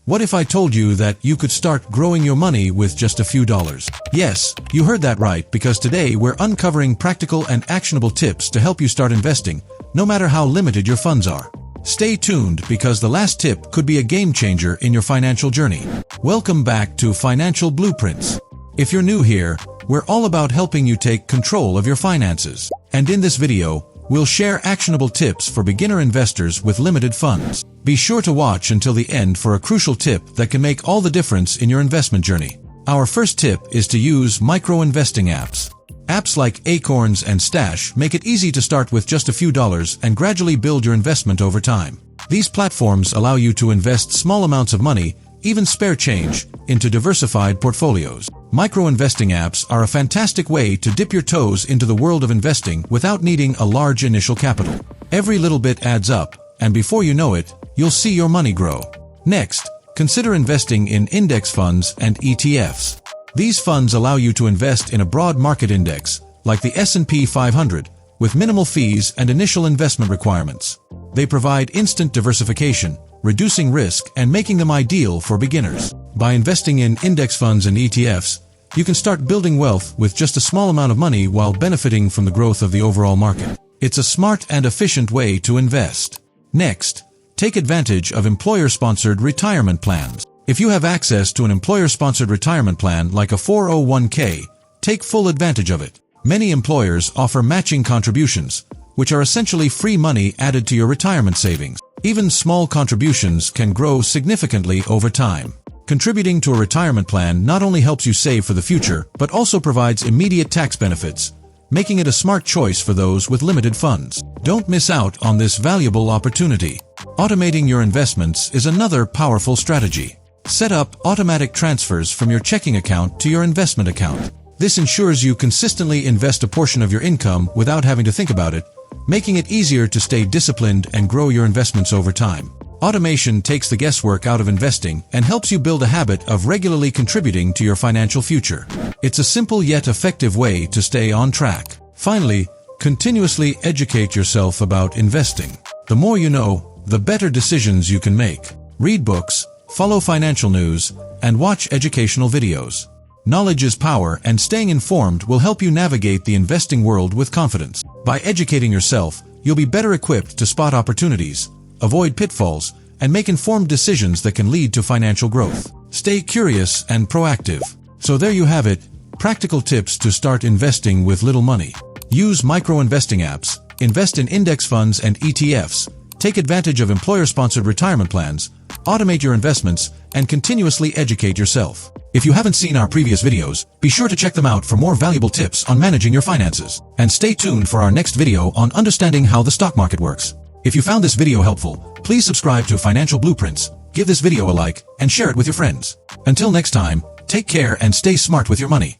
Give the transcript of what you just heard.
What if I told you that you could start growing your money with just a few dollars? Yes, you heard that right, because today we're uncovering practical and actionable tips to help you start investing, no matter how limited your funds are. Stay tuned, because the last tip could be a game changer in your financial journey. Welcome back to Financial Blueprints. If you're new here, we're all about helping you take control of your finances. And in this video, we'll share actionable tips for beginner investors with limited funds. Be sure to watch until the end for a crucial tip that can make all the difference in your investment journey. Our first tip is to use micro-investing apps. Apps like Acorns and Stash make it easy to start with just a few dollars and gradually build your investment over time. These platforms allow you to invest small amounts of money, even spare change, into diversified portfolios. Micro-investing apps are a fantastic way to dip your toes into the world of investing without needing a large initial capital. Every little bit adds up, and before you know it, you'll see your money grow. Next, consider investing in index funds and ETFs. These funds allow you to invest in a broad market index, like the S&P 500, with minimal fees and initial investment requirements. They provide instant diversification, reducing risk and making them ideal for beginners. By investing in index funds and ETFs, you can start building wealth with just a small amount of money while benefiting from the growth of the overall market. It's a smart and efficient way to invest. Next, take advantage of employer-sponsored retirement plans. If you have access to an employer-sponsored retirement plan like a 401k, take full advantage of it. Many employers offer matching contributions, which are essentially free money added to your retirement savings. Even small contributions can grow significantly over time. Contributing to a retirement plan not only helps you save for the future, but also provides immediate tax benefits, making it a smart choice for those with limited funds. Don't miss out on this valuable opportunity. Automating your investments is another powerful strategy. Set up automatic transfers from your checking account to your investment account. This ensures you consistently invest a portion of your income without having to think about it, making it easier to stay disciplined and grow your investments over time. Automation takes the guesswork out of investing and helps you build a habit of regularly contributing to your financial future. It's a simple yet effective way to stay on track. Finally, continuously educate yourself about investing. The more you know, the better decisions you can make. Read books, follow financial news, and watch educational videos. Knowledge is power, and staying informed will help you navigate the investing world with confidence. By educating yourself, you'll be better equipped to spot opportunities, avoid pitfalls, and make informed decisions that can lead to financial growth. Stay curious and proactive. So there you have it, practical tips to start investing with little money. Use micro-investing apps, invest in index funds and ETFs, take advantage of employer-sponsored retirement plans, automate your investments, and continuously educate yourself. If you haven't seen our previous videos, be sure to check them out for more valuable tips on managing your finances. And stay tuned for our next video on understanding how the stock market works. If you found this video helpful, please subscribe to Financial Blueprints, give this video a like, and share it with your friends. Until next time, take care and stay smart with your money.